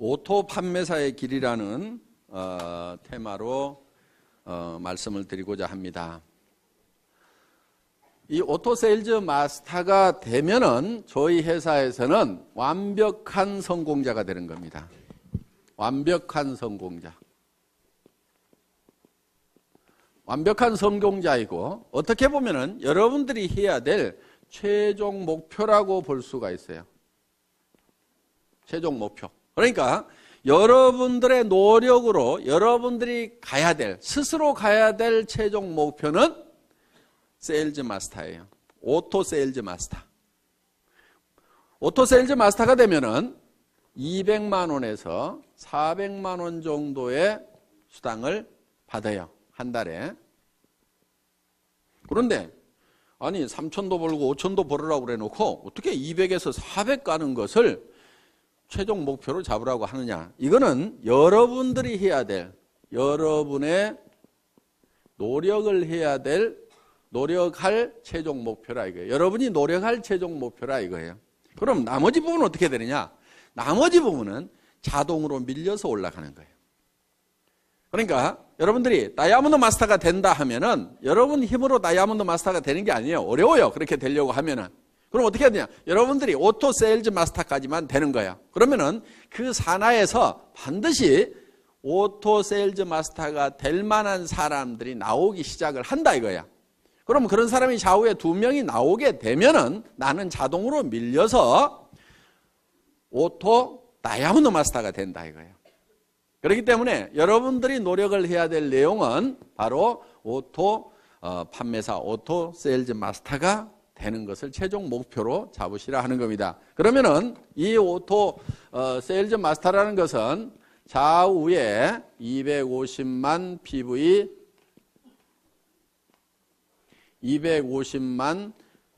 오토 판매사의 길이라는 테마로 말씀을 드리고자 합니다. 이 오토 세일즈 마스터가 되면은 저희 회사에서는 완벽한 성공자가 되는 겁니다. 완벽한 성공자. 완벽한 성공자이고 어떻게 보면은 여러분들이 해야 될 최종 목표라고 볼 수가 있어요. 최종 목표. 그러니까 여러분들의 노력으로 여러분들이 가야 될, 스스로 가야 될 최종 목표는 세일즈 마스터예요. 오토 세일즈 마스터. 오토 세일즈 마스터가 되면은 200만 원에서 400만 원 정도의 수당을 받아요. 한 달에. 그런데 아니 3천도 벌고 5천도 벌으라고 그래 놓고 어떻게 200에서 400 가는 것을 최종 목표로 잡으라고 하느냐. 이거는 여러분들이 해야 될, 여러분의 노력을 해야 될, 노력할 최종 목표라 이거예요. 여러분이 노력할 최종 목표라 이거예요. 그럼 나머지 부분은 어떻게 되느냐? 나머지 부분은 자동으로 밀려서 올라가는 거예요. 그러니까 여러분들이 다이아몬드 마스터가 된다 하면은 여러분 힘으로 다이아몬드 마스터가 되는 게 아니에요. 어려워요. 그렇게 되려고 하면은. 그럼 어떻게 해야 되냐? 여러분들이 오토 세일즈 마스터까지만 되는 거예요. 그러면은 그 산하에서 반드시 오토 세일즈 마스터가 될 만한 사람들이 나오기 시작을 한다 이거야. 그럼 그런 사람이 좌우에 2명이 나오게 되면은 나는 자동으로 밀려서 오토 다이아몬드 마스터가 된다 이거예요. 그렇기 때문에 여러분들이 노력을 해야 될 내용은 바로 오토 판매사, 오토 세일즈 마스터가 되는 것을 최종 목표로 잡으시라 하는 겁니다. 그러면은 이 오토 세일즈 마스터라는 것은 좌우에 250만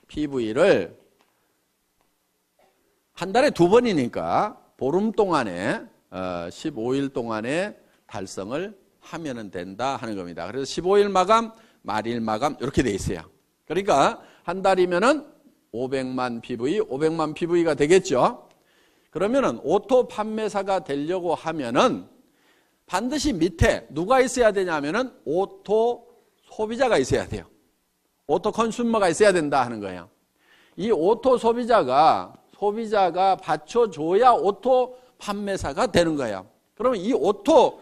PV를 한 달에 2번이니까 보름 동안에 15일 동안에 달성을 하면 된다 하는 겁니다. 그래서 15일 마감, 말일 마감 이렇게 돼 있어요. 그러니까 한 달이면은 500만 PV가 되겠죠. 그러면은 오토 판매사가 되려고 하면은 반드시 밑에 누가 있어야 되냐면은 오토 소비자가 있어야 돼요. 오토 컨슈머가 있어야 된다 하는 거예요. 이 오토 소비자가 받쳐줘야 오토 판매사가 되는 거예요. 그러면 이 오토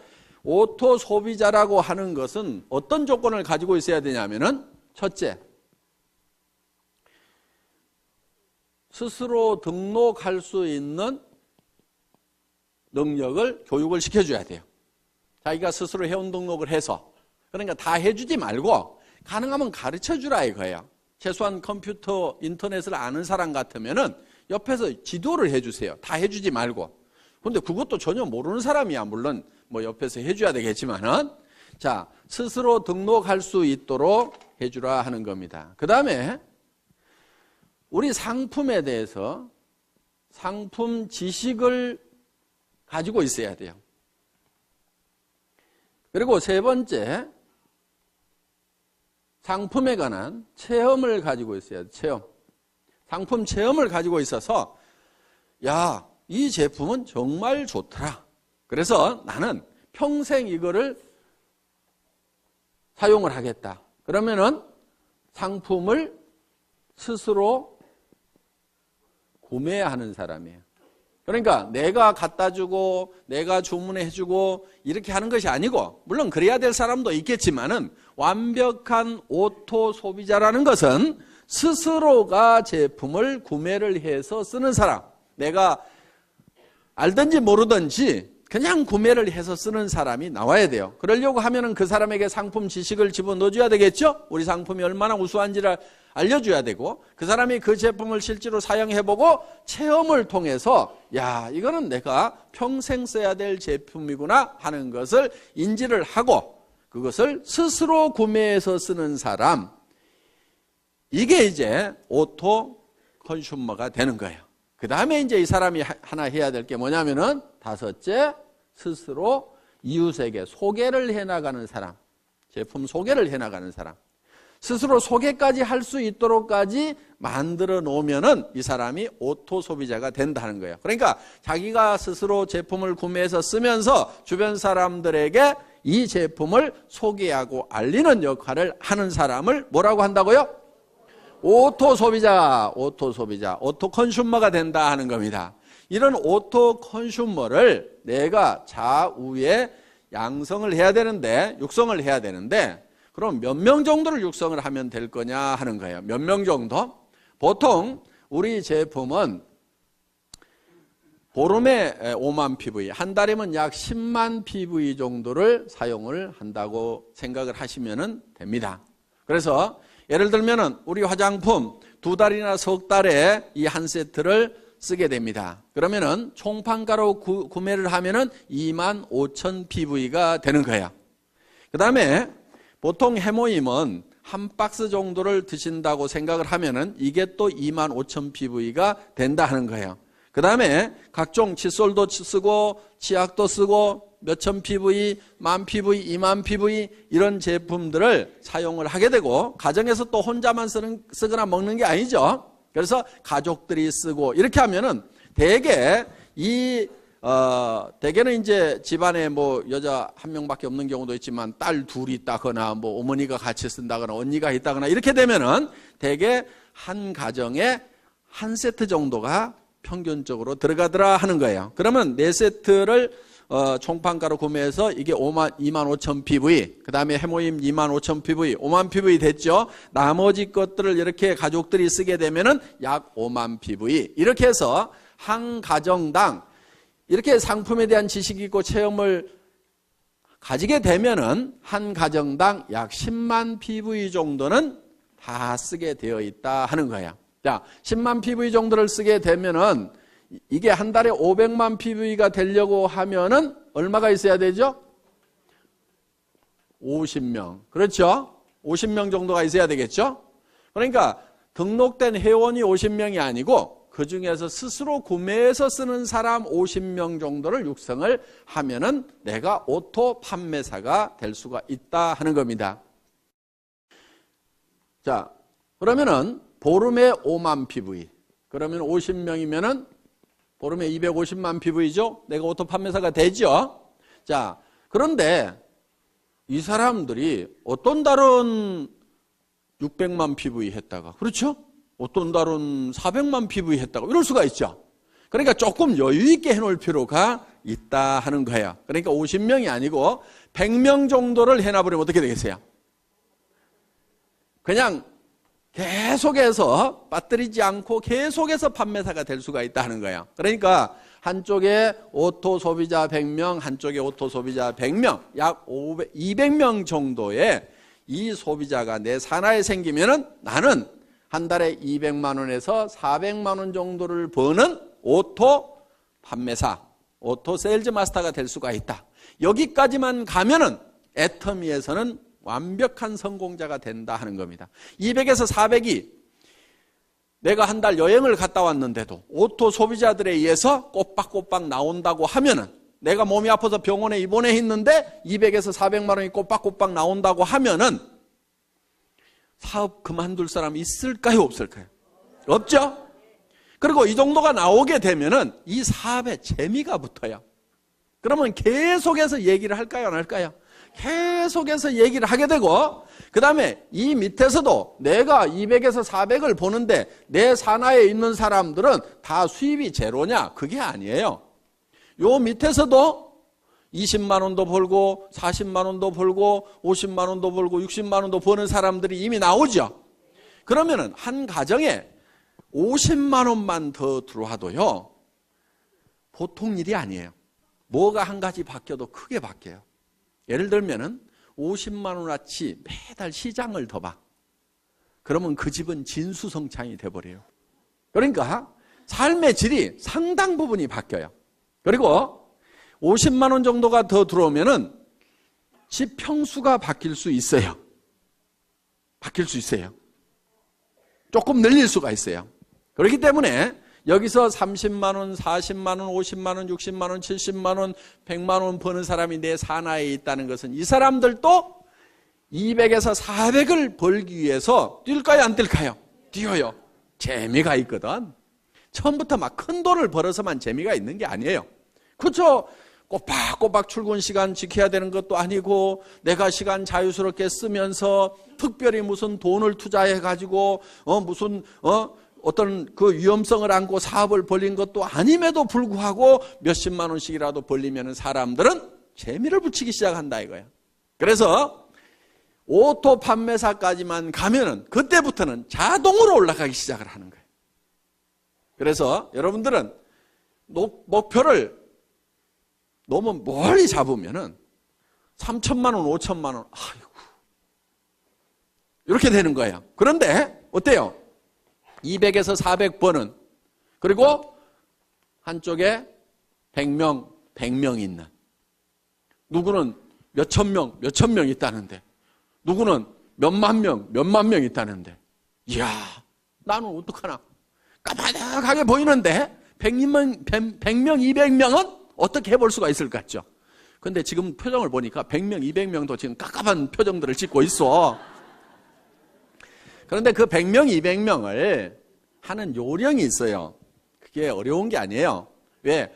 소비자라고 하는 것은 어떤 조건을 가지고 있어야 되냐면은 첫째, 스스로 등록할 수 있는 능력을 교육을 시켜줘야 돼요. 자기가 스스로 회원 등록을 해서. 그러니까 다 해주지 말고 가능하면 가르쳐주라 이거예요. 최소한 컴퓨터, 인터넷을 아는 사람 같으면은 옆에서 지도를 해주세요. 다 해주지 말고. 근데 그것도 전혀 모르는 사람이야. 물론 뭐 옆에서 해줘야 되겠지만은. 자, 스스로 등록할 수 있도록 해주라 하는 겁니다. 그 다음에 우리 상품에 대해서 상품 지식을 가지고 있어야 돼요. 그리고 세 번째, 상품에 관한 체험을 가지고 있어야 돼요. 체험. 상품 체험을 가지고 있어서 야, 이 제품은 정말 좋더라. 그래서 나는 평생 이거를 사용을 하겠다. 그러면은 상품을 스스로 구매하는 사람이에요. 그러니까 내가 갖다 주고 내가 주문해 주고 이렇게 하는 것이 아니고, 물론 그래야 될 사람도 있겠지만은 완벽한 오토 소비자라는 것은 스스로가 제품을 구매를 해서 쓰는 사람. 내가 알든지 모르든지 그냥 구매를 해서 쓰는 사람이 나와야 돼요. 그러려고 하면은 그 사람에게 상품 지식을 집어넣어줘야 되겠죠? 우리 상품이 얼마나 우수한지를 알려줘야 되고, 그 사람이 그 제품을 실제로 사용해보고 체험을 통해서 야, 이거는 내가 평생 써야 될 제품이구나 하는 것을 인지를 하고 그것을 스스로 구매해서 쓰는 사람, 이게 이제 오토 컨슈머가 되는 거예요. 그 다음에 이제 이 사람이 하나 해야 될 게 뭐냐면은 다섯째, 스스로 이웃에게 소개를 해나가는 사람, 제품 소개를 해나가는 사람. 스스로 소개까지 할 수 있도록까지 만들어 놓으면은 이 사람이 오토 소비자가 된다는 거예요. 그러니까 자기가 스스로 제품을 구매해서 쓰면서 주변 사람들에게 이 제품을 소개하고 알리는 역할을 하는 사람을 뭐라고 한다고요? 오토 소비자, 오토 컨슈머가 된다 하는 겁니다. 이런 오토 컨슈머를 내가 좌우에 양성을 해야 되는데, 육성을 해야 되는데, 그럼 몇 명 정도를 육성을 하면 될 거냐 하는 거예요. 몇 명 정도? 보통 우리 제품은 보름에 5만 PV, 한 달이면 약 10만 PV 정도를 사용을 한다고 생각을 하시면 됩니다. 그래서 예를 들면은 우리 화장품 2달이나 석 달에 이 한 세트를 쓰게 됩니다. 그러면은 총판가로 구매를 하면은 2만 5천 PV가 되는 거예요. 그 다음에 보통 해모임은 한 박스 정도를 드신다고 생각을 하면은 이게 또 2만 5천 PV가 된다 하는 거예요. 그 다음에 각종 칫솔도 쓰고 치약도 쓰고 몇천 PV, 만 PV, 2만 PV 이런 제품들을 사용을 하게 되고 가정에서 또 혼자만 쓰거나 먹는 게 아니죠. 그래서 가족들이 쓰고 이렇게 하면은 대개는 이제 집안에 뭐 여자 한 명밖에 없는 경우도 있지만 딸 둘이 있다거나 뭐 어머니가 같이 쓴다거나 언니가 있다거나 이렇게 되면은 대개 한 가정에 한 세트 정도가 평균적으로 들어가더라 하는 거예요. 그러면 4세트를 총판가로 구매해서 이게 2만 5천 PV, 그 다음에 해모임 2만 5천 PV, 5만 PV 됐죠. 나머지 것들을 이렇게 가족들이 쓰게 되면은 약 5만 PV. 이렇게 해서 한 가정당 이렇게 상품에 대한 지식이 있고 체험을 가지게 되면은 한 가정당 약 10만 PV 정도는 다 쓰게 되어 있다 하는 거예요. 자, 10만 PV 정도를 쓰게 되면은 이게 한 달에 500만 PV가 되려고 하면은 얼마가 있어야 되죠? 50명. 그렇죠? 50명 정도가 있어야 되겠죠? 그러니까 등록된 회원이 50명이 아니고 그 중에서 스스로 구매해서 쓰는 사람 50명 정도를 육성을 하면은 내가 오토 판매사가 될 수가 있다 하는 겁니다. 자, 그러면은 보름에 5만 PV. 그러면 50명이면은 보름에 250만 PV죠? 내가 오토 판매사가 되죠? 자, 그런데 이 사람들이 어떤 달은 600만 PV 했다가, 그렇죠? 어떤 달은 400만 PV 했다가, 이럴 수가 있죠. 그러니까 조금 여유있게 해놓을 필요가 있다 하는 거예요. 그러니까 50명이 아니고 100명 정도를 해놔버리면 어떻게 되겠어요? 그냥 계속해서 빠뜨리지 않고 계속해서 판매사가 될 수가 있다는 거예요. 그러니까 한쪽에 오토 소비자 100명, 한쪽에 오토 소비자 100명, 약 200명 정도의 이 소비자가 내 산하에 생기면은 나는 한 달에 200만 원에서 400만 원 정도를 버는 오토 판매사, 오토 세일즈 마스터가 될 수가 있다. 여기까지만 가면은 애터미에서는 완벽한 성공자가 된다 하는 겁니다. 200에서 400이 내가 한 달 여행을 갔다 왔는데도 오토 소비자들에 의해서 꼬박꼬박 나온다고 하면은 내가 몸이 아파서 병원에 입원해 있는데 200에서 400만 원이 꼬박꼬박 나온다고 하면은 사업 그만둘 사람 있을까요? 없을까요? 없죠? 그리고 이 정도가 나오게 되면은 이 사업에 재미가 붙어요. 그러면 계속해서 얘기를 할까요? 안 할까요? 계속해서 얘기를 하게 되고 그 다음에 이 밑에서도 내가 200에서 400을 보는데 내 산하에 있는 사람들은 다 수입이 제로냐? 그게 아니에요. 요 밑에서도 20만 원도 벌고 40만 원도 벌고 50만 원도 벌고 60만 원도 버는 사람들이 이미 나오죠. 그러면은 한 가정에 50만 원만 더 들어와도요 보통 일이 아니에요. 뭐가 한 가지 바뀌어도 크게 바뀌어요. 예를 들면은 50만 원어치 매달 시장을 더 봐. 그러면 그 집은 진수성찬이 돼버려요. 그러니까 삶의 질이 상당 부분이 바뀌어요. 그리고 50만 원 정도가 더 들어오면은 집 평수가 바뀔 수 있어요. 바뀔 수 있어요. 조금 늘릴 수가 있어요. 그렇기 때문에 여기서 30만 원, 40만 원, 50만 원, 60만 원, 70만 원, 100만 원 버는 사람이 내 산하에 있다는 것은 이 사람들도 200에서 400을 벌기 위해서 뛸까요, 안 뛸까요? 뛰어요. 재미가 있거든. 처음부터 막 큰 돈을 벌어서만 재미가 있는 게 아니에요. 그렇죠? 꼬박꼬박 출근 시간 지켜야 되는 것도 아니고, 내가 시간 자유스럽게 쓰면서 특별히 무슨 돈을 투자해 가지고 어떤 그 위험성을 안고 사업을 벌린 것도 아님에도 불구하고 몇십만 원씩이라도 벌리면 사람들은 재미를 붙이기 시작한다 이거야. 그래서 오토 판매사까지만 가면은 그때부터는 자동으로 올라가기 시작을 하는 거예요. 그래서 여러분들은 목표를 너무 멀리 잡으면은 3천만 원, 5천만 원, 아이고. 이렇게 되는 거예요. 그런데 어때요? 200에서 400번은, 그리고 한쪽에 100명 있는, 누구는 몇천 명 있다는데, 누구는 몇만 명 있다는데, 이야, 나는 어떡하나. 까마득하게 보이는데 100명, 200명은 어떻게 해볼 수가 있을 것 같죠? 근데 지금 표정을 보니까 100명, 200명도 지금 깝깝한 표정들을 짓고 있어. 그런데 그 100명, 200명을 하는 요령이 있어요. 그게 어려운 게 아니에요. 왜?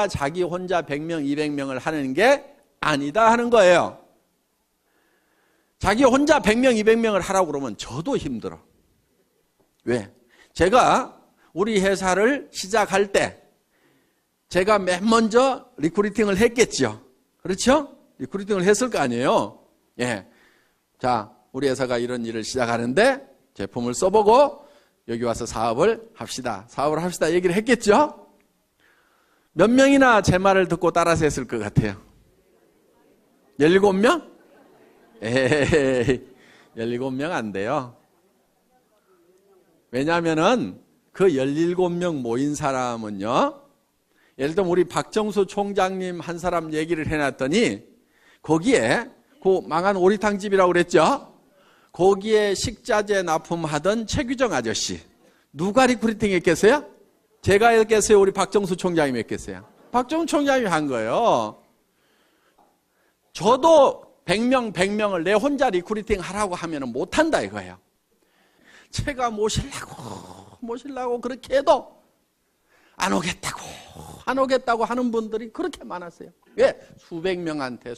자기 혼자 100명, 200명을 하는 게 아니다 하는 거예요. 자기 혼자 100명, 200명을 하라고 그러면 저도 힘들어. 왜? 제가 우리 회사를 시작할 때 제가 맨 먼저 리크루팅을 했겠죠. 그렇죠? 리크루팅을 했을 거 아니에요. 예. 자, 우리 회사가 이런 일을 시작하는데 제품을 써보고 여기 와서 사업을 합시다. 얘기를 했겠죠? 몇 명이나 제 말을 듣고 따라서 했을 것 같아요? 17명? 에이, 17명 안 돼요. 왜냐하면은 그 17명 모인 사람은요, 예를 들면 우리 박정수 총장님 한 사람 얘기를 해놨더니 거기에 그 망한 오리탕집이라고 그랬죠? 거기에 식자재 납품하던 최규정 아저씨, 누가 리크루팅 했겠어요? 제가 했겠어요? 우리 박정수 총장님이 했겠어요? 박정수 총장님이 한 거예요. 저도 100명을 내 혼자 리크루팅 하라고 하면 못한다 이거예요. 제가 모시려고 그렇게 해도 안 오겠다고 하는 분들이 그렇게 많았어요. 왜? 수백 명한테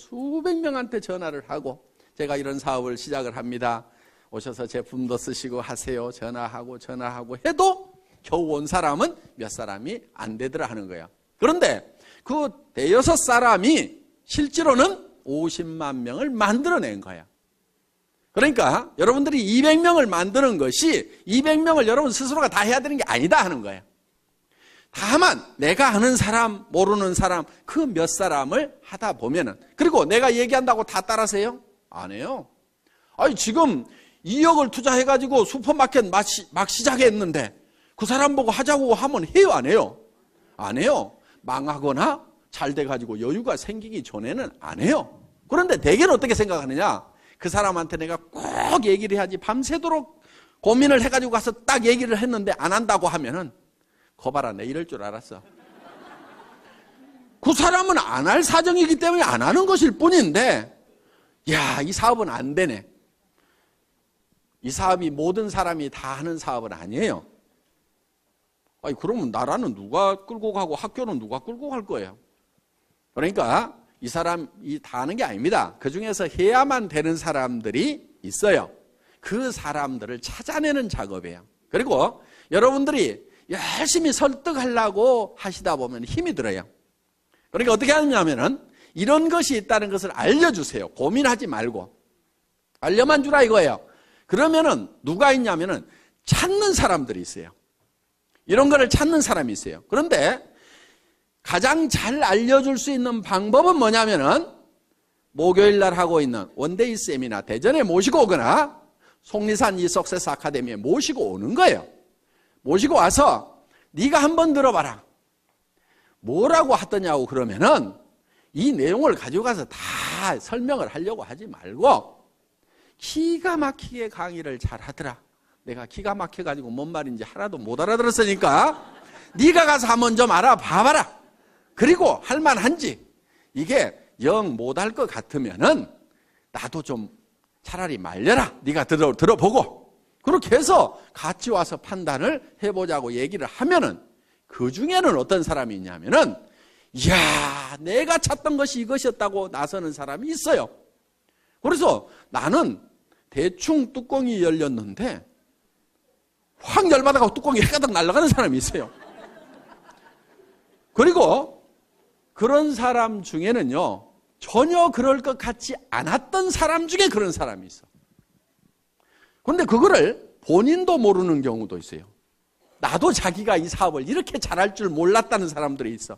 전화를 하고 제가 이런 사업을 시작을 합니다. 오셔서 제품도 쓰시고 하세요. 전화하고 해도 겨우 온 사람은 몇 사람이 안 되더라 하는 거예요. 그런데 그 대여섯 사람이 실제로는 50만 명을 만들어낸 거예요. 그러니까 여러분들이 200명을 만드는 것이 200명을 여러분 스스로가 다 해야 되는 게 아니다 하는 거예요. 다만 내가 아는 사람, 모르는 사람, 그 몇 사람을 하다 보면은, 그리고 내가 얘기한다고 다 따라서요? 안 해요. 아니 지금 2억을 투자해가지고 슈퍼마켓 막 시작했는데 그 사람 보고 하자고 하면 해요, 안 해요? 안 해요. 망하거나 잘 돼가지고 여유가 생기기 전에는 안 해요. 그런데 대개는 어떻게 생각하느냐? 그 사람한테 내가 꼭 얘기를 해야지, 밤새도록 고민을 해가지고 가서 딱 얘기를 했는데 안 한다고 하면은 거봐라, 내 이럴 줄 알았어. 그 사람은 안 할 사정이기 때문에 안 하는 것일 뿐인데, 야, 이 사업은 안 되네. 이 사업이 모든 사람이 다 하는 사업은 아니에요. 아니, 그러면 나라는 누가 끌고 가고 학교는 누가 끌고 갈 거예요? 그러니까 이 사람이 다 하는 게 아닙니다. 그 중에서 해야만 되는 사람들이 있어요. 그 사람들을 찾아내는 작업이에요. 그리고 여러분들이 열심히 설득하려고 하시다 보면 힘이 들어요. 그러니까 어떻게 하느냐면은 이런 것이 있다는 것을 알려주세요. 고민하지 말고. 알려만 주라 이거예요. 그러면은 누가 있냐면은 찾는 사람들이 있어요. 이런 거를 찾는 사람이 있어요. 그런데 가장 잘 알려줄 수 있는 방법은 뭐냐면은 목요일 날 하고 있는 원데이 세미나 대전에 모시고 오거나 속리산 이 석세스 아카데미에 모시고 오는 거예요. 모시고 와서 네가 한번 들어봐라. 뭐라고 하더냐고 그러면은 이 내용을 가지고 가서 다 설명을 하려고 하지 말고 기가 막히게 강의를 잘 하더라. 내가 기가 막혀가지고 뭔 말인지 하나도 못 알아들었으니까 네가 가서 한번 좀 알아봐봐라. 그리고 할만한지, 이게 영 못할 것 같으면은 나도 좀 차라리 말려라. 네가 들어보고. 그렇게 해서 같이 와서 판단을 해보자고 얘기를 하면은 그 중에는 어떤 사람이 있냐면은 이야, 내가 찾던 것이 이것이었다고 나서는 사람이 있어요. 그래서 나는 대충 뚜껑이 열렸는데 확 열받아가고 뚜껑이 해가닥 날아가는 사람이 있어요. 그리고 그런 사람 중에는요, 전혀 그럴 것 같지 않았던 사람 중에 그런 사람이 있어. 그런데 그거를 본인도 모르는 경우도 있어요. 나도 자기가 이 사업을 이렇게 잘할 줄 몰랐다는 사람들이 있어.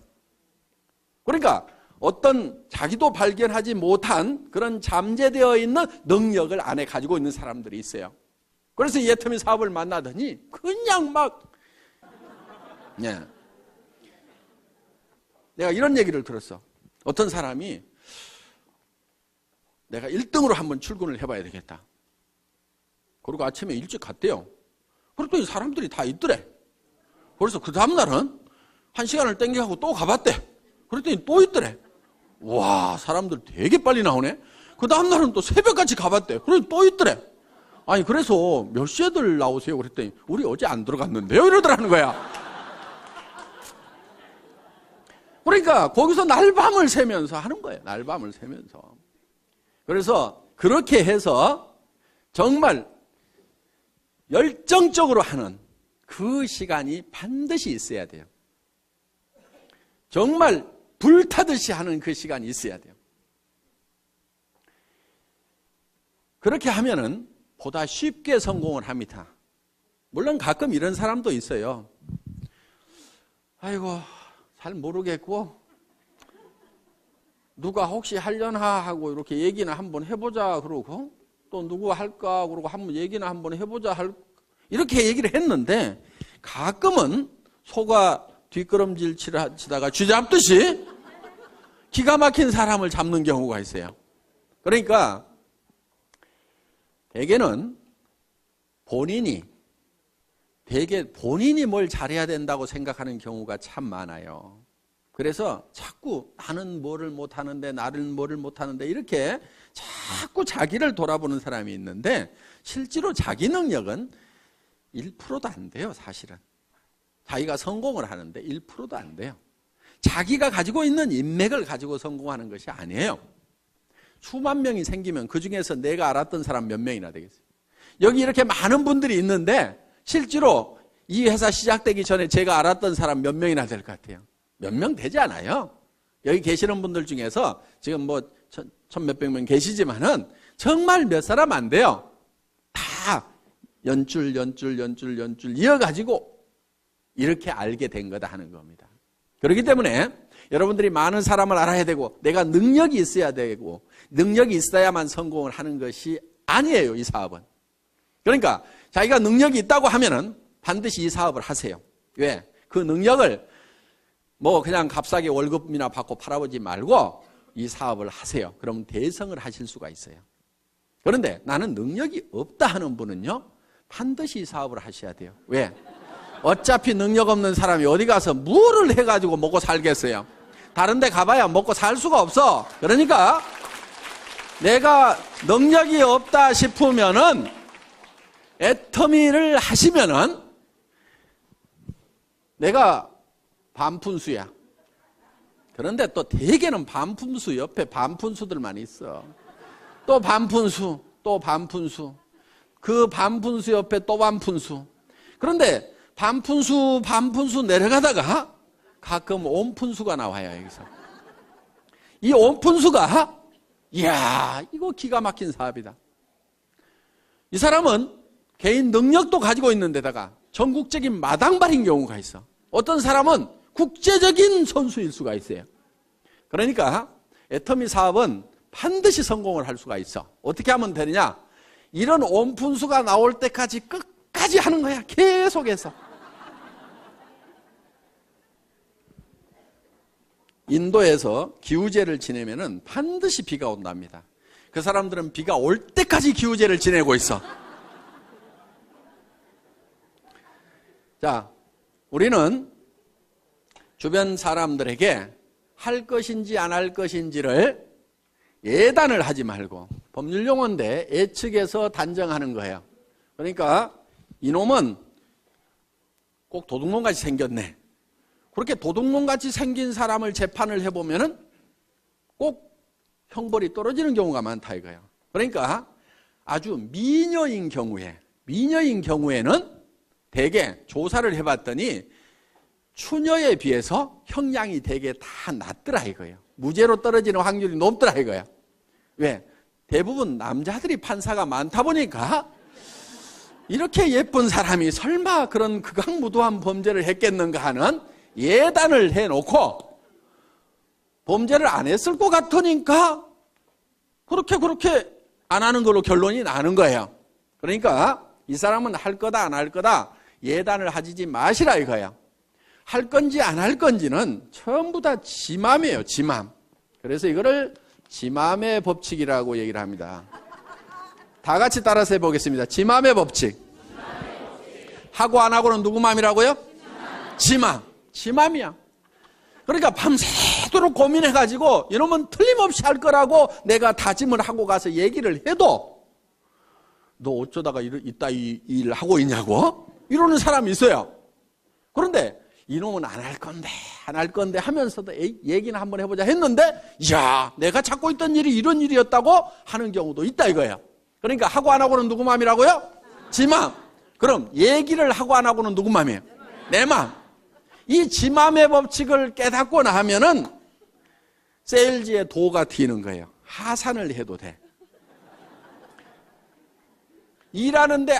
그러니까 어떤 자기도 발견하지 못한 그런 잠재되어 있는 능력을 안에 가지고 있는 사람들이 있어요. 그래서 이 애터미 사업을 만나더니 그냥 막 내가 이런 얘기를 들었어. 어떤 사람이 내가 1등으로 한번 출근을 해봐야 되겠다. 그리고 아침에 일찍 갔대요. 그랬더니 사람들이 다 있더래. 그래서 그 다음날은 1시간을 땡겨가고 또 가봤대. 그랬더니 또 있더래. 와, 사람들 되게 빨리 나오네. 그 다음날은 또 새벽같이 가봤대. 그랬더니 또 있더래. 아니, 그래서 몇 시에들 나오세요? 그랬더니 우리 어제 안 들어갔는데요? 이러더라는 거야. 그러니까 거기서 날밤을 새면서 하는 거예요. 날밤을 새면서. 그래서 그렇게 해서 정말 열정적으로 하는 그 시간이 반드시 있어야 돼요. 정말 불타듯이 하는 그 시간이 있어야 돼요. 그렇게 하면은 보다 쉽게 성공을 합니다. 물론 가끔 이런 사람도 있어요. 아이고, 잘 모르겠고 누가 혹시 하려나 하고 이렇게 얘기나 한번 해보자 그러고 또 누구 할까 그러고 한번 얘기나 한번 해보자 이렇게 얘기를 했는데 가끔은 소가 뒷걸음질 치다가 쥐 잡듯이 기가 막힌 사람을 잡는 경우가 있어요. 그러니까 대개는 본인이 뭘 잘해야 된다고 생각하는 경우가 참 많아요. 그래서 자꾸 나는 뭐를 못하는데 나는 뭐를 못하는데 이렇게 자꾸 자기를 돌아보는 사람이 있는데 실제로 자기 능력은 1%도 안 돼요. 사실은 자기가 성공을 하는데 1%도 안 돼요. 자기가 가지고 있는 인맥을 가지고 성공하는 것이 아니에요. 수만 명이 생기면 그중에서 내가 알았던 사람 몇 명이나 되겠어요. 여기 이렇게 많은 분들이 있는데 실제로 이 회사 시작되기 전에 제가 알았던 사람 몇 명이나 될 것 같아요? 몇 명 되지 않아요. 여기 계시는 분들 중에서 지금 뭐 천 몇백 명 계시지만은 정말 몇 사람 안 돼요. 다 연줄 이어가지고 이렇게 알게 된 거다 하는 겁니다. 그렇기 때문에 여러분들이 많은 사람을 알아야 되고 내가 능력이 있어야 되고 능력이 있어야만 성공을 하는 것이 아니에요. 이 사업은. 그러니까 자기가 능력이 있다고 하면은 반드시 이 사업을 하세요. 왜? 그 능력을 뭐 그냥 값싸게 월급이나 받고 팔아보지 말고 이 사업을 하세요. 그러면 대성을 하실 수가 있어요. 그런데 나는 능력이 없다 하는 분은요, 반드시 이 사업을 하셔야 돼요. 왜? 어차피 능력 없는 사람이 어디 가서 뭐를 해가지고 먹고 살겠어요? 다른 데 가봐야 먹고 살 수가 없어. 그러니까 내가 능력이 없다 싶으면은 애터미를 하시면은 내가 반푼수야. 그런데 또 대개는 반푼수 옆에 반푼수들만 있어. 또 반푼수, 또 반푼수. 그 반푼수 옆에 또 반푼수. 그런데 반푼수 내려가다가 가끔 온푼수가 나와요, 여기서. 이 온푼수가, 이야, 이거 기가 막힌 사업이다. 이 사람은 개인 능력도 가지고 있는 데다가 전국적인 마당발인 경우가 있어. 어떤 사람은 국제적인 선수일 수가 있어요. 그러니까 애터미 사업은 반드시 성공을 할 수가 있어. 어떻게 하면 되느냐? 이런 온푼수가 나올 때까지 끝까지 하는 거야. 계속해서. 인도에서 기우제를 지내면은 반드시 비가 온답니다. 그 사람들은 비가 올 때까지 기우제를 지내고 있어. 자, 우리는 주변 사람들에게 할 것인지 안 할 것인지를 예단을 하지 말고 법률 용어인데 예측해서 단정하는 거예요. 그러니까 이놈은 꼭 도둑놈같이 생겼네. 그렇게 도둑놈같이 생긴 사람을 재판을 해보면은 꼭 형벌이 떨어지는 경우가 많다 이거예요. 그러니까 아주 미녀인 경우에는 대개 조사를 해봤더니 추녀에 비해서 형량이 대개 다 낮더라 이거예요. 무죄로 떨어지는 확률이 높더라 이거예요. 왜? 대부분 남자들이 판사가 많다 보니까 이렇게 예쁜 사람이 설마 그런 극악무도한 범죄를 했겠는가 하는 예단을 해놓고 범죄를 안 했을 것 같으니까 그렇게 안 하는 걸로 결론이 나는 거예요. 그러니까 이 사람은 할 거다 안 할 거다 예단을 하지 마시라 이거예요. 할 건지 안 할 건지는 전부 다 지 맘이에요. 지 맘. 그래서 이거를 지 맘의 법칙이라고 얘기를 합니다. 다 같이 따라서 해보겠습니다. 지 맘의 법칙. 하고 안 하고는 누구 맘이라고요? 지 맘. 지 맘이야. 그러니까 밤새도록 고민해가지고 이놈은 틀림없이 할 거라고 내가 다짐을 하고 가서 얘기를 해도 너 어쩌다가 이따 이 일 하고 있냐고? 이러는 사람이 있어요. 그런데 이놈은 안 할 건데 하면서도 얘기는 한번 해보자 했는데 야 내가 찾고 있던 일이 이런 일이었다고 하는 경우도 있다 이거예요. 그러니까 하고 안 하고는 누구 맘이라고요? 지 맘. 그럼 얘기를 하고 안 하고는 누구 맘이에요? 내 맘. 이 지 맘의 법칙을 깨닫고 나면은 세일즈의 도가 튀는 거예요. 하산을 해도 돼. 일하는데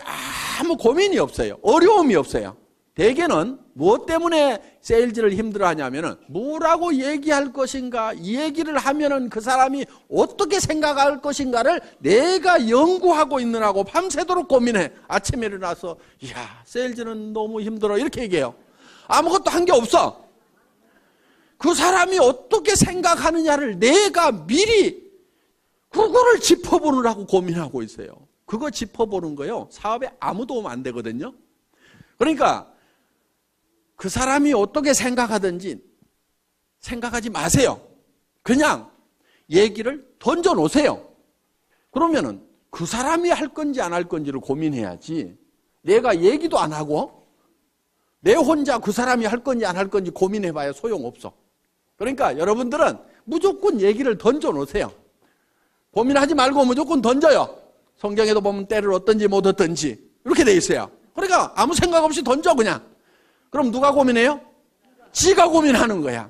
아무 고민이 없어요. 어려움이 없어요. 대개는 무엇 때문에 세일즈를 힘들어하냐면은 뭐라고 얘기할 것인가, 이 얘기를 하면은 그 사람이 어떻게 생각할 것인가를 내가 연구하고 있느라고 밤새도록 고민해. 아침에 일어나서 이야 세일즈는 너무 힘들어 이렇게 얘기해요. 아무것도 한 게 없어. 그 사람이 어떻게 생각하느냐를 내가 미리 그거를 짚어보느라고 고민하고 있어요. 그거 짚어보는 거요 사업에 아무 도움 안 되거든요. 그러니까 그 사람이 어떻게 생각하든지 생각하지 마세요. 그냥 얘기를 던져놓으세요. 그러면은 그 사람이 할 건지 안 할 건지를 고민해야지 내가 얘기도 안 하고 내 혼자 그 사람이 할 건지 안 할 건지 고민해봐야 소용없어. 그러니까 여러분들은 무조건 얘기를 던져놓으세요. 고민하지 말고 무조건 던져요. 성경에도 보면 때를 얻든지 못 얻든지 이렇게 돼 있어요. 그러니까 아무 생각 없이 던져 그냥. 그럼 누가 고민해요? 지가 고민하는 거야.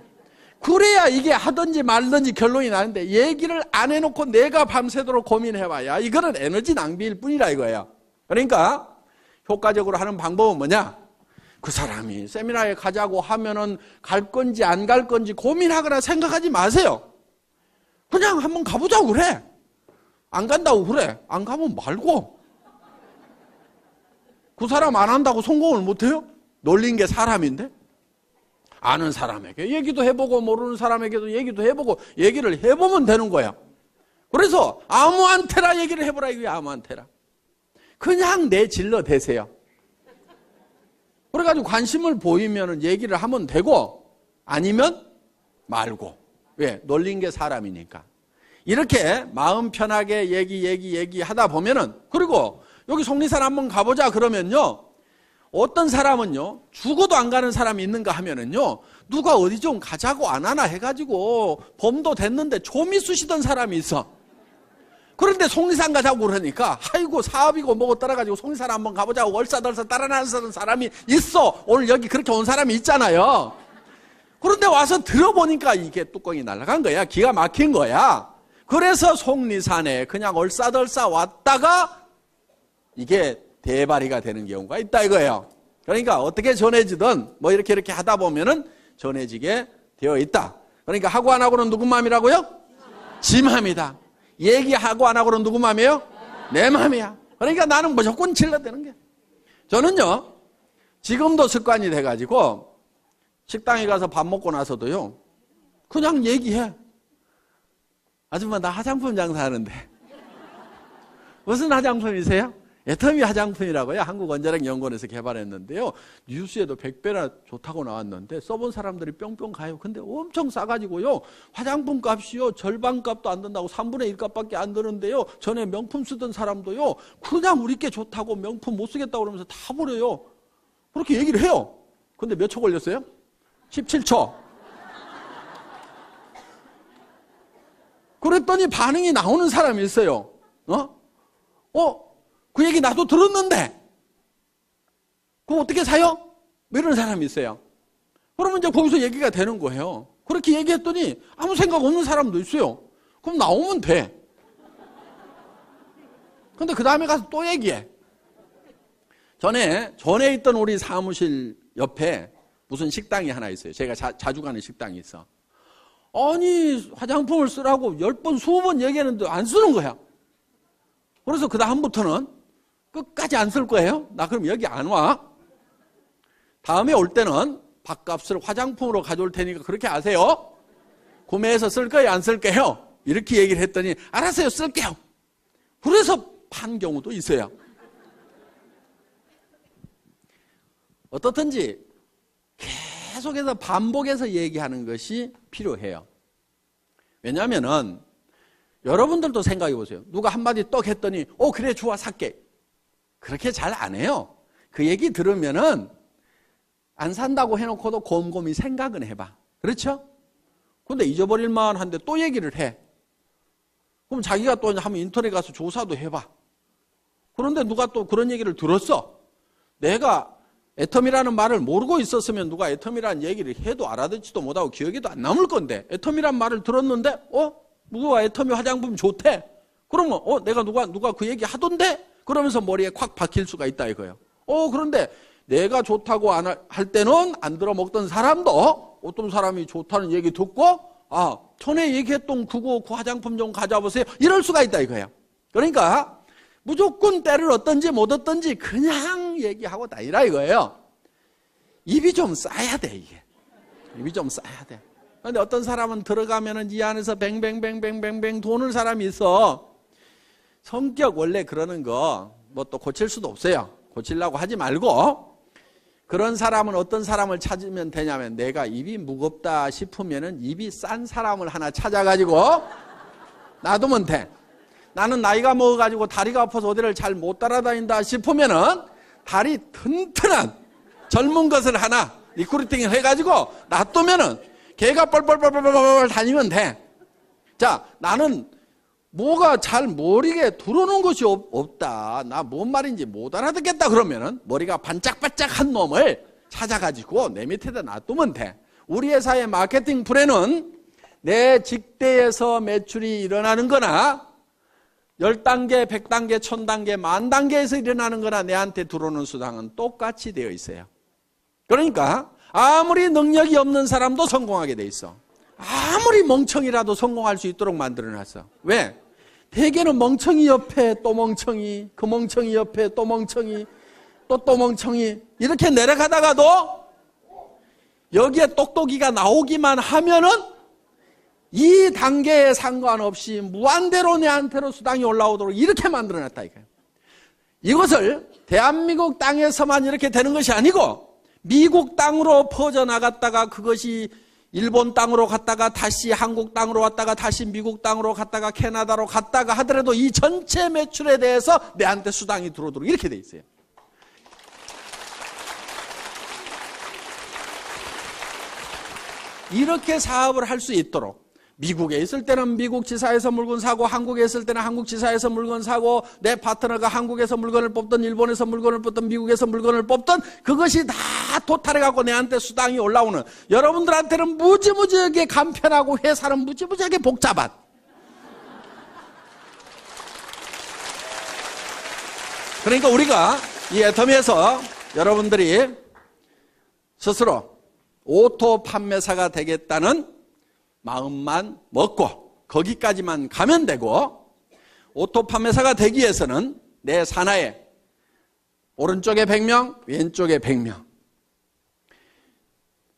그래야 이게 하든지 말든지 결론이 나는데 얘기를 안 해놓고 내가 밤새도록 고민해봐야 이거는 에너지 낭비일 뿐이라 이거예요. 그러니까 효과적으로 하는 방법은 뭐냐? 그 사람이 세미나에 가자고 하면은 갈 건지 안 갈 건지 고민하거나 생각하지 마세요. 그냥 한번 가보자고 그래. 안 간다고 그래. 안 가면 말고. 그 사람 안 한다고 성공을 못해요? 놀린 게 사람인데? 아는 사람에게 얘기도 해보고 모르는 사람에게도 얘기도 해보고 얘기를 해보면 되는 거야. 그래서 아무한테나 얘기를 해보라 이거야. 아무한테나. 그냥 내질러 대세요. 그래가지고 관심을 보이면 얘기를 하면 되고 아니면 말고. 왜? 놀린 게 사람이니까. 이렇게 마음 편하게 얘기하다 보면은 그리고 여기 속리산 한번 가보자 그러면요. 어떤 사람은요. 죽어도 안 가는 사람이 있는가 하면은요. 누가 어디 좀 가자고 안 하나 해가지고 범도 됐는데 좀이 쑤시던 사람이 있어. 그런데 속리산 가자고 그러니까 아이고 사업이고 뭐고 따라가지고 속리산 한번 가보자고 얼싸덜싸 따라나서는 사람이 있어. 오늘 여기 그렇게 온 사람이 있잖아요. 그런데 와서 들어보니까 이게 뚜껑이 날아간 거야. 기가 막힌 거야. 그래서 속리산에 그냥 얼싸덜싸 왔다가 이게 대발이가 되는 경우가 있다 이거예요. 그러니까 어떻게 전해지든 뭐 이렇게 하다 보면은 전해지게 되어 있다. 그러니까 하고 안 하고는 누구 마음이라고요? 지 마음이다. 얘기하고 안 하고는 누구 마음이에요? 내 마음이야. 그러니까 나는 무조건 질러대는 게. 저는요 지금도 습관이 돼가지고 식당에 가서 밥 먹고 나서도요 그냥 얘기해. 아줌마 나 화장품 장사하는데 무슨 화장품이세요? 애터미 화장품이라고요. 한국원자력연구원에서 개발했는데요. 뉴스에도 100배나 좋다고 나왔는데 써본 사람들이 뿅뿅 가요. 근데 엄청 싸가지고요. 화장품 값이요. 절반 값도 안 든다고 3분의 1 값밖에 안 드는데요. 전에 명품 쓰던 사람도요. 그냥 우리 게 좋다고 명품 못 쓰겠다고 그러면서 다 버려요. 그렇게 얘기를 해요. 근데 몇 초 걸렸어요? 17초. 그랬더니 반응이 나오는 사람이 있어요. 그 얘기 나도 들었는데 그거 어떻게 사요? 뭐 이런 사람이 있어요. 그러면 이제 거기서 얘기가 되는 거예요. 그렇게 얘기했더니 아무 생각 없는 사람도 있어요. 그럼 나오면 돼. 근데 그 다음에 가서 또 얘기해. 전에 있던 우리 사무실 옆에 무슨 식당이 하나 있어요. 제가 자주 가는 식당이 있어. 아니 화장품을 쓰라고 10번 20번 얘기했는데 안 쓰는 거야. 그래서 그 다음부터는 끝까지 안 쓸 거예요. 나 그럼 여기 안 와. 다음에 올 때는 밥값을 화장품으로 가져올 테니까 그렇게 아세요. 구매해서 쓸 거예요, 안 쓸 거예요? 이렇게 얘기를 했더니 알았어요, 쓸게요. 그래서 판 경우도 있어요. 어떻든지 계속해서 반복해서 얘기하는 것이 필요해요. 왜냐하면은 여러분들도 생각해 보세요. 누가 한마디 떡 했더니 그래 좋아 살게. 그렇게 잘 안 해요. 그 얘기 들으면은 안 산다고 해놓고도 곰곰이 생각은 해봐. 그렇죠? 근데 잊어버릴 만한데 또 얘기를 해. 그럼 자기가 또 한번 인터넷 가서 조사도 해봐. 그런데 누가 또 그런 얘기를 들었어. 내가 애텀이라는 말을 모르고 있었으면 누가 애텀이라는 얘기를 해도 알아듣지도 못하고 기억에도 안 남을 건데 애텀이란 말을 들었는데 누가 애텀이 화장품 좋대. 그러면 내가 누가 그 얘기 하던데? 그러면서 머리에 콱 박힐 수가 있다 이거예요. 그런데 내가 좋다고 할 때는 안 들어먹던 사람도 어떤 사람이 좋다는 얘기 듣고 전에 얘기했던 그 화장품 좀 가져와보세요. 이럴 수가 있다 이거예요. 그러니까 무조건 때를 얻든지 못 얻든지 그냥 얘기하고 다니라 이거예요. 입이 좀 싸야 돼 이게. 입이 좀 싸야 돼. 그런데 어떤 사람은 들어가면은 이 안에서 뱅뱅뱅뱅뱅뱅 도는 사람이 있어. 성격 원래 그러는 거 뭐 또 고칠 수도 없어요. 고치려고 하지 말고 그런 사람은 어떤 사람을 찾으면 되냐면 내가 입이 무겁다 싶으면은 입이 싼 사람을 하나 찾아가지고 놔두면 돼. 나는 나이가 먹어가지고 다리가 아파서 어디를 잘 못 따라다닌다 싶으면은 다리 튼튼한 젊은 것을 하나 리크루팅을 해가지고 놔두면은 걔가 뻘뻘뻘뻘뻘 다니면 돼. 자, 나는 뭐가 잘 머리에 들어오는 것이 없다. 나 뭔 말인지 못 알아듣겠다 그러면은 머리가 반짝반짝한 놈을 찾아가지고 내 밑에다 놔두면 돼. 우리 회사의 마케팅 플랜은 내 직대에서 매출이 일어나는 거나 10단계, 100단계, 1000단계, 10,000단계에서 일어나는 거나 내한테 들어오는 수당은 똑같이 되어 있어요. 그러니까 아무리 능력이 없는 사람도 성공하게 돼 있어. 아무리 멍청이라도 성공할 수 있도록 만들어놨어. 왜? 대개는 멍청이 옆에 또 멍청이, 그 멍청이 옆에 또 멍청이, 또 멍청이 이렇게 내려가다가도 여기에 똑똑이가 나오기만 하면은 이 단계에 상관없이 무한대로 내한테로 수당이 올라오도록 이렇게 만들어놨다 이거예요. 이것을 대한민국 땅에서만 이렇게 되는 것이 아니고 미국 땅으로 퍼져나갔다가 그것이 일본 땅으로 갔다가 다시 한국 땅으로 왔다가 다시 미국 땅으로 갔다가 캐나다로 갔다가 하더라도 이 전체 매출에 대해서 내한테 수당이 들어오도록 이렇게 돼 있어요. 이렇게 사업을 할 수 있도록 미국에 있을 때는 미국 지사에서 물건 사고 한국에 있을 때는 한국 지사에서 물건 사고 내 파트너가 한국에서 물건을 뽑든 일본에서 물건을 뽑든 미국에서 물건을 뽑든 그것이 다 토탈해갖고 내한테 수당이 올라오는 여러분들한테는 무지무지하게 간편하고 회사는 무지무지하게 복잡한 그러니까 우리가 이 애터미에서 여러분들이 스스로 오토 판매사가 되겠다는 마음만 먹고 거기까지만 가면 되고 오토 판매사가 되기 위해서는 내 산하에 오른쪽에 100명, 왼쪽에 100명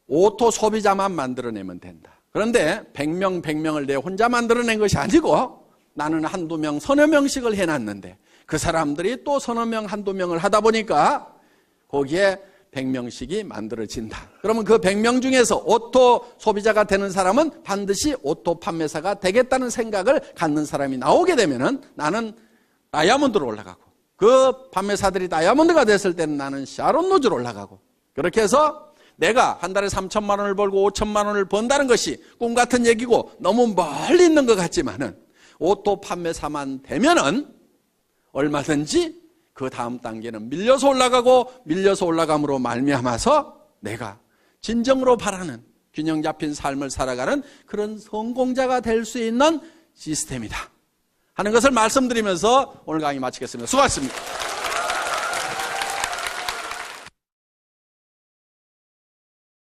오토 소비자만 만들어내면 된다. 그런데 100명, 100명을 내 혼자 만들어낸 것이 아니고 나는 한두 명, 서너 명씩을 해놨는데 그 사람들이 또 서너 명, 한두 명을 하다 보니까 거기에 100명씩이 만들어진다. 그러면 그 100명 중에서 오토 소비자가 되는 사람은 반드시 오토 판매사가 되겠다는 생각을 갖는 사람이 나오게 되면은 나는 다이아몬드로 올라가고, 그 판매사들이 다이아몬드가 됐을 때는 나는 샤론 로즈로 올라가고, 그렇게 해서 내가 한 달에 3천만 원을 벌고 5천만 원을 번다는 것이 꿈 같은 얘기고 너무 멀리 있는 것 같지만은 오토 판매사만 되면은 얼마든지 그 다음 단계는 밀려서 올라가고, 밀려서 올라감으로 말미암아서 내가 진정으로 바라는 균형 잡힌 삶을 살아가는 그런 성공자가 될 수 있는 시스템이다 하는 것을 말씀드리면서 오늘 강의 마치겠습니다. 수고하셨습니다.